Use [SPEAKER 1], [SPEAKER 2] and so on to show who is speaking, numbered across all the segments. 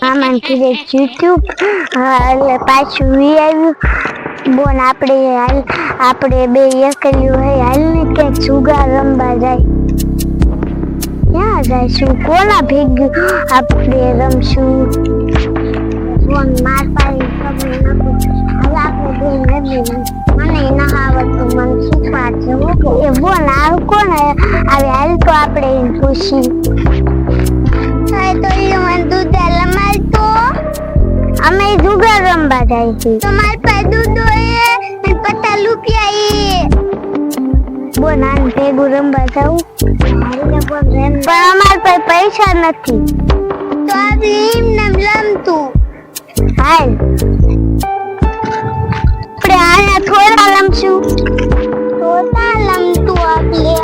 [SPEAKER 1] આમાં કીધે YouTube એટલે પાછું વી આવ્યું બોન આપણે બે એકલ્યું હોય હાલ ને ક્યાંક જુગાર રમવા જાય ક્યાં જઈશું કોના ભેગું આપણે રમશું બોન માર પાડી ખબર નાખું હાલ આપણે બે નદી મને ના આવડતું મને શીખવાડશે એ બોન આવ કોણ આવે હાલ તો આપણે એને પૂછી તો મને દૂધ લમાલતો અમે જુગાર રમવા જાય છે તમાર પાસે દૂધ હોય ને પત્તા રૂપિયા બોન આન ભેગું રમવા જાઉં પણ અમાર પાસે પૈસા નથી તો આપણે એમ નામ રમતું હાલ આપણે આના થોડા રમશું થોડા રમતું આપણે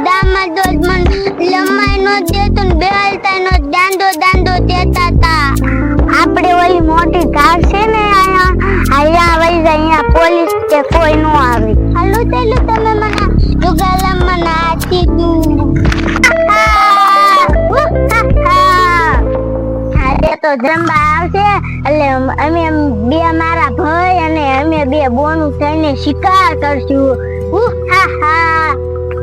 [SPEAKER 1] દામા દોડ મન લમાઈ નો દેતો ને બેલતા નો દાંડો દેતા તા આપણે ઓલી મોટી કાર છે ને અહીંયા વઈ જાય અહીંયા પોલીસ કે કોઈ નો આવે હાલો તેલું તમે મને જુગાલા મને આથી દૂ આજે તો જંબા આવશે એટલે અમે બે મારા ભાઈ અને અમે બે બોનું થઈને શિકાર કરશું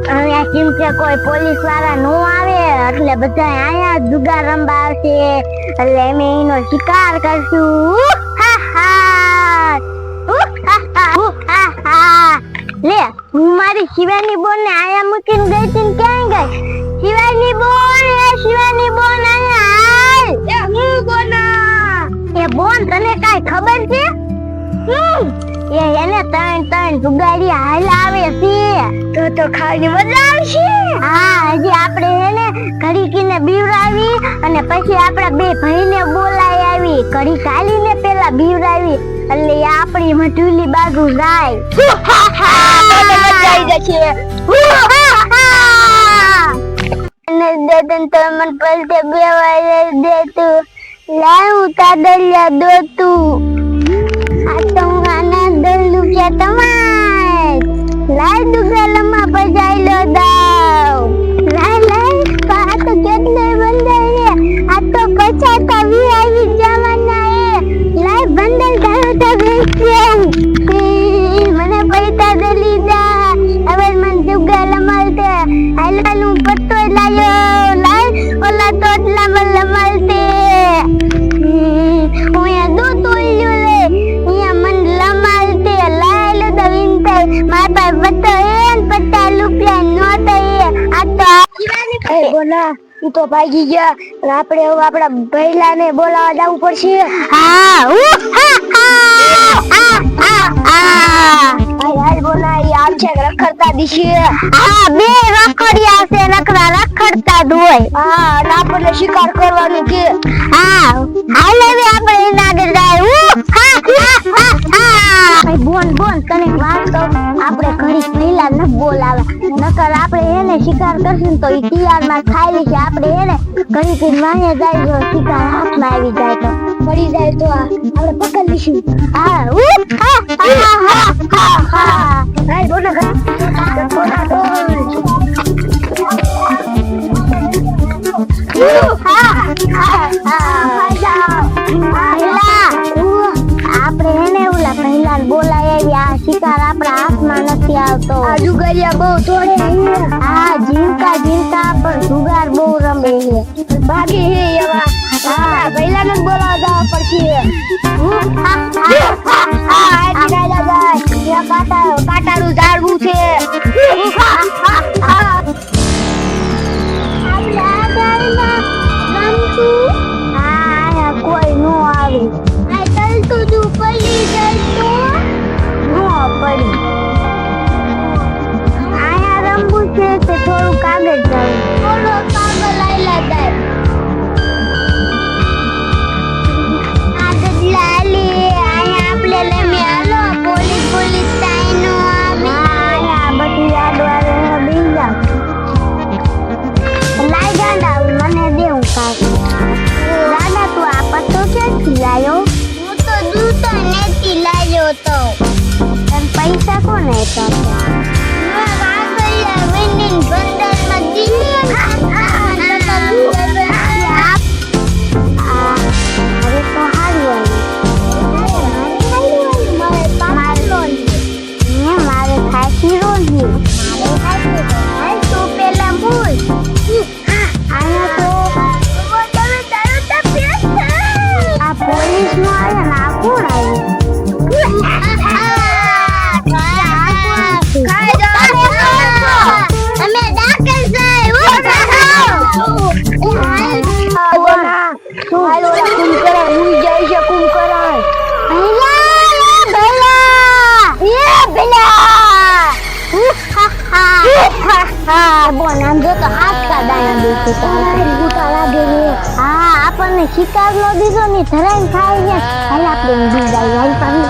[SPEAKER 1] અહીંયા કેમ કે કોઈ પોલીસ વાળા નો આવે એટલે બધા અહીંયા જુગાર રમવા આવશે એટલે અમે એનો શિકાર કરશું લે હું મારી શિવાની બોન ને આયા મૂકીને ગઈ હતી ક્યાં ગઈ શિવાની બોન અહીંયા હું બોના એ બોન તને કાઈ ખબર છે એને ત્રણ જુગાડી હાલ આવે છે તો ખાવાની મજા આવશે હજી આપણે એને ઘડીકીને બીવરાવી અને પછી આપણા બે ભાઈને બોલાઈ આવી ઘડી કાલીને પેલા બીવરાવી એટલે આપણી મઢુલી બાજુ જાય દદન તો મન પલટે બેવાય દેતું લાવ તાદલિયા દોતું આ તો આના દલ્લુ કે તમાર લાય દુગાલમાં બજાઈ લો દાવ લાય આ તો કેટલે બંધાય આ તો પછાતા વી આવી જવાના લાય બંધલ ધારો તો બેસે મને પૈસા દલી દા હવે મન દુગાલમાં તે હાલાનું પત્તો લાયો લાય ઓલા તોટલા મલ મળતે ઓયા દો તોલ્યો લે અહીંયા મન લમાલતે લાયલો દવિંતર માર પર પત્તો એન પત્તા રૂપિયા નોટ આ તો બોલા તું તો ભાગી ગયા આપણે હવે આપણા ભૈલાને બોલાવા જવું પડશે હાલ બોલા ઈ આમ છે રખડતા દીશે બે રખડી આવશે નકરા રખડતા જ હોય અને આપણને શિકાર કરવાનું કે હાલ હવે આપણે એના આગળ જાય બોન તને વાત તો આપણે ઘડી પહેલા ન બોલાવે નકર આપણે એને શિકાર કરશું તો ઈ તિયારમાં ખાઈ લેશે આપણે એને ઘડી થી વાંહે જાય જો શિકાર હાથમાં આવી જાય તો પડી જાય તો આપણે પકડી લઈશું હાલ બોલો આપણે એને ઓલા પહેલા બોલાય આ શિકાર આપણા હાથમાં નથી આવતો આ જુગારિયા બહુ થોડે જીવતા પણ જુગાર બહુ રમે છે ભાગે હે એવા પહેલા ને બોલાવા જવા પડશે કાટાનું ઝાડવું છે કોઈ નો આવે ચાલતું તું પડી જતો નો પડી આયા રંબુ છે તે થોડું કાગળ જાય થોડો કાગળ લાયલા જાય આગળ લાલી આયા આપણે લેમે હાલો પોલીસ તાઈનો આવે આયા બધી યાદવારે બિંજા લાઈ ગાંડા મને દેવું કાગળ દાદા તું આ પત્તો ક્યાંથી લાયો હું તો દૂતો નથી લાયો તો પૈસા કોને આપ્યા બંદરમાં દીને અરે તો હારું મારે ખાસી રોજી હાલ તો પેલા બોલ આયા તો આ પોલીસ નો આવ્યા ને આ કોણ આપણને શિકાર નો દીધો ને ધરાઈને ખાઈ ગયા હાલ આપણે ઊંધી જાય હાલ પાણી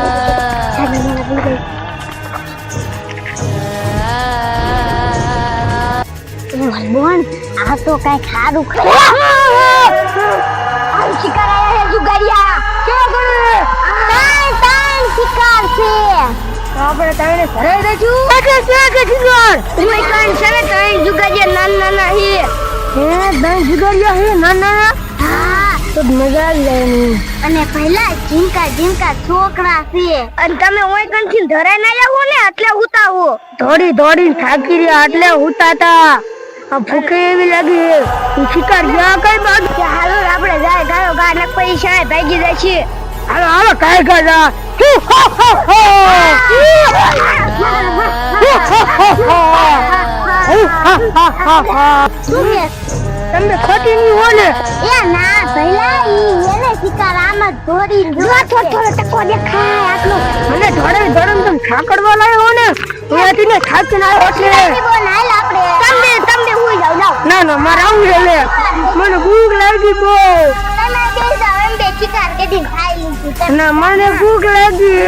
[SPEAKER 1] બોન આ તો કઈ ખારું શિકાર આયા હે જુગારિયા કેવો કરે તાન શિકાર છે આપણે તાણે ધરાઈ દેજું કે શિકાર તમે કાન છે ને તાણ જુગારિયા નાના હે દસ જુગારિયા હે નાના તો મજા આવી જાય અને પહેલા ઝીંકા છોકરા છે અને તમે ઓય કંઠી ધરાઈ ના આવો ને એટલે ઉતાવો દોડી થાકી રહ્યા એટલે ઉતાતા આ ભૂખે એવી લાગી શિકાર જ્યાં કઈ બાદ હાલો આપણે જાય ગાયો ગાને પૈસા ભાગી જાય છે હાલો કાઈ ગાજા તમે ખોટી ની હો ને એ ના ભઈલા ઈ એને શિકાર આમ દોડી થોડો ટકો દેખાય આટલો મને ધોડે તમે ખાકડવા લાયો હો ને ઓયાથી ને ખાકીને આવ્યો એટલે બોલ હાલ આપણે તમને હું જાવ ના મારે આવું છે લે મને ભૂખ લાગી બહુ તમે બે જાવ એમ બે શિકાર કેદી ખાઈ લીધું ના મને ભૂખ લાગી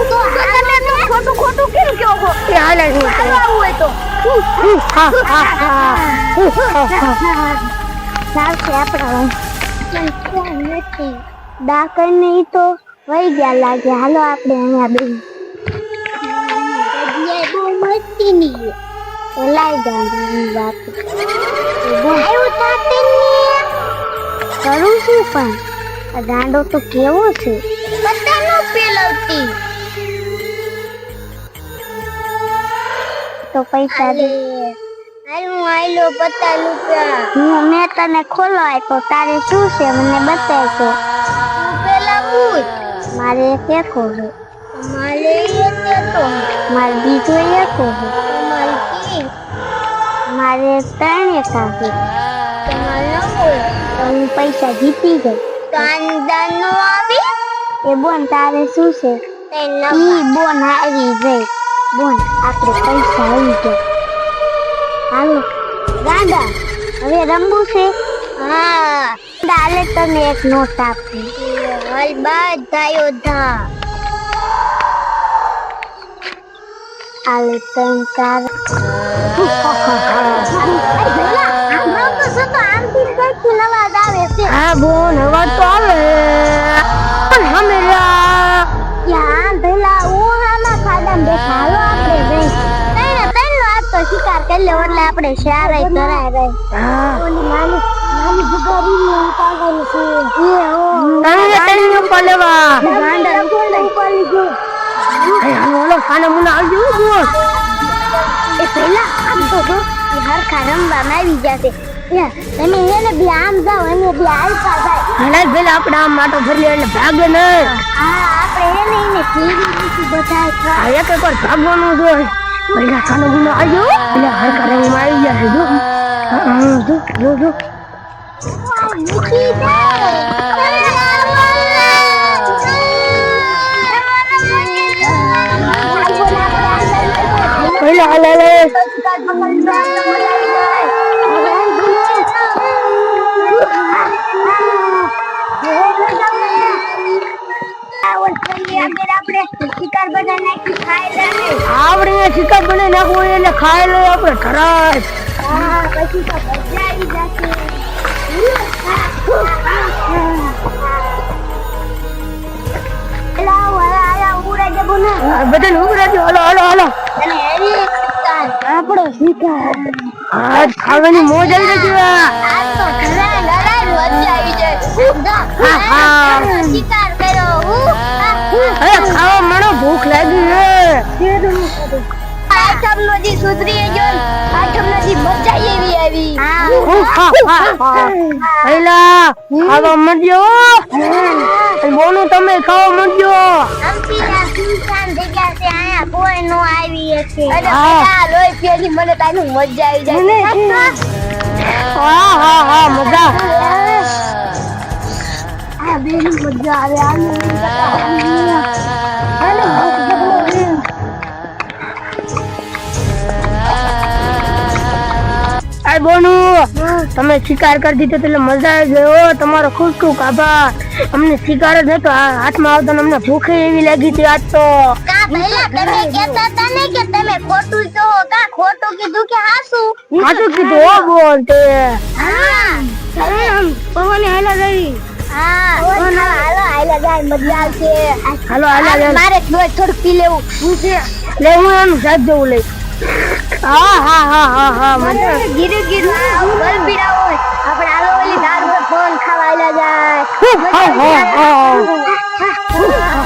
[SPEAKER 1] તો તમે તો ખોટું કેમ કહો છો એ હાલે છે આવું હોય તો સાવશે આપણા નથી ડાકર નહીં તો વહી ગયા લાગે હાલો આપણે અહીંયા બે બહુ મસ્તી નહીં લાઈ ગાંધી વાત કરું છું પણ આ ગાંડો તો કેવો છે બધાનો પેલવતી તો પૈસા દે આયલો પતા રૂપિયા મેં તને ખોલો આપ્યો તારે શું છે મને બતાવજો પેલા પૂછ મારે એક એકો છે મારે એક એકો મારે બીજો એકો છે મારે ત્રણ એકા છે હું પૈસા જીતી ગઈ દાન નો આવી એ બોન તારે શું છે ઈ બોન આવી ગઈ બોન આપણે પૈસા આવી ગયા હાલો ગાંડા હવે રમવું છે હા ડાલે તને એક નોટ આપી હાલ બધા યોદ્ધા આલે તન કાર હા બોન અવાજ તો આવે પણ હમેલા યાર ભલા હું હામાં ખાડા બેઠા હાલો આપણે જઈ તો શિકાર કરી લે એટલે આપણે શારાય કરાય રે ઓલી નાની જુગારી ને ઉતારવાની છે એ હો તમે તને કોલેવા ગાંડા કોલે ઉપાડી ગયો એ હાલો ખાને મને આવજો બોલ એ પહેલા આમ તો જો એ હરખા રમવામાં આવી જશે તમે એને બી આમ જાવ એને બી આલતા જાય હલા પેલા આપણે આમ માટો ભરી એટલે ભાગે ને હા આપણે એને ફેરી દીધી બધાય એક વાર ભાગવાનું જોઈએ પહેલા ખાનો ગુનો આવ્યો એટલે હરખા રંગમાં આવી ગયા છે જો પહેલા હાલે શિકાર બના નાખી ખાઈ લે આપણે શિકાર બને નાખવો એટલે ખાઈ લે આપણે ખરાબ હા પછી તો મજા આવી જશે બધાને ઉભરાજો હાલો અને એવી આપણો શિકાર
[SPEAKER 2] આજ ખાવાની મોજ આવી રહી છે.
[SPEAKER 1] આજ તો ઘણા લડાઈ મજા આવી જાય. શિકાર કર્યો
[SPEAKER 2] અરે ખાવા મળો, ભૂખ લાગી છે.
[SPEAKER 1] આઠમ નો દી સુધરી ગયો. આઠમ નો દી મજા એવી આવી.
[SPEAKER 2] પહેલા ખાવા મળજો. બોનું તમે ખાવા મળજો.
[SPEAKER 1] હમ્પીના સુનસાન જગ્યા છે, આયા કોઈ નો આવી હશે. અને પેલા લોહી પીવાની મને તાનું મજા આવી જાય.
[SPEAKER 2] હા મજા.
[SPEAKER 1] આ બેની મજા આવે.
[SPEAKER 2] આ બોનું તમે શિકાર કરી દીધો એટલે મજા આવી ગયો. તમારો ખૂબ ખૂબ આભાર. અમને શિકાર જ હતો હાથમાં આવતો, અમને ભૂખે એવી લાગી હતી આજ તો.
[SPEAKER 1] કા પહેલા તમે કહેતા હતા ને કે તમે ખોટું છો, કા ખોટું કીધું કે હાસું?
[SPEAKER 2] સાચું કીધું હો બોલ તે.
[SPEAKER 1] હા
[SPEAKER 2] પવન હાલા ગઈ.
[SPEAKER 1] હા હાલો હાલો જાય, મજા આવશે.
[SPEAKER 2] હાલો હાલા જાય.
[SPEAKER 1] મારે થોડું પી લેવું.
[SPEAKER 2] લે હું એનું સાથ જવું લઈ. હા મજા.
[SPEAKER 1] ગીરુ ગીરુ બલ પીડા હોય આપણે હાલો ઓલી દાળ પર ફોન ખાવા આયલા જાય.
[SPEAKER 2] હા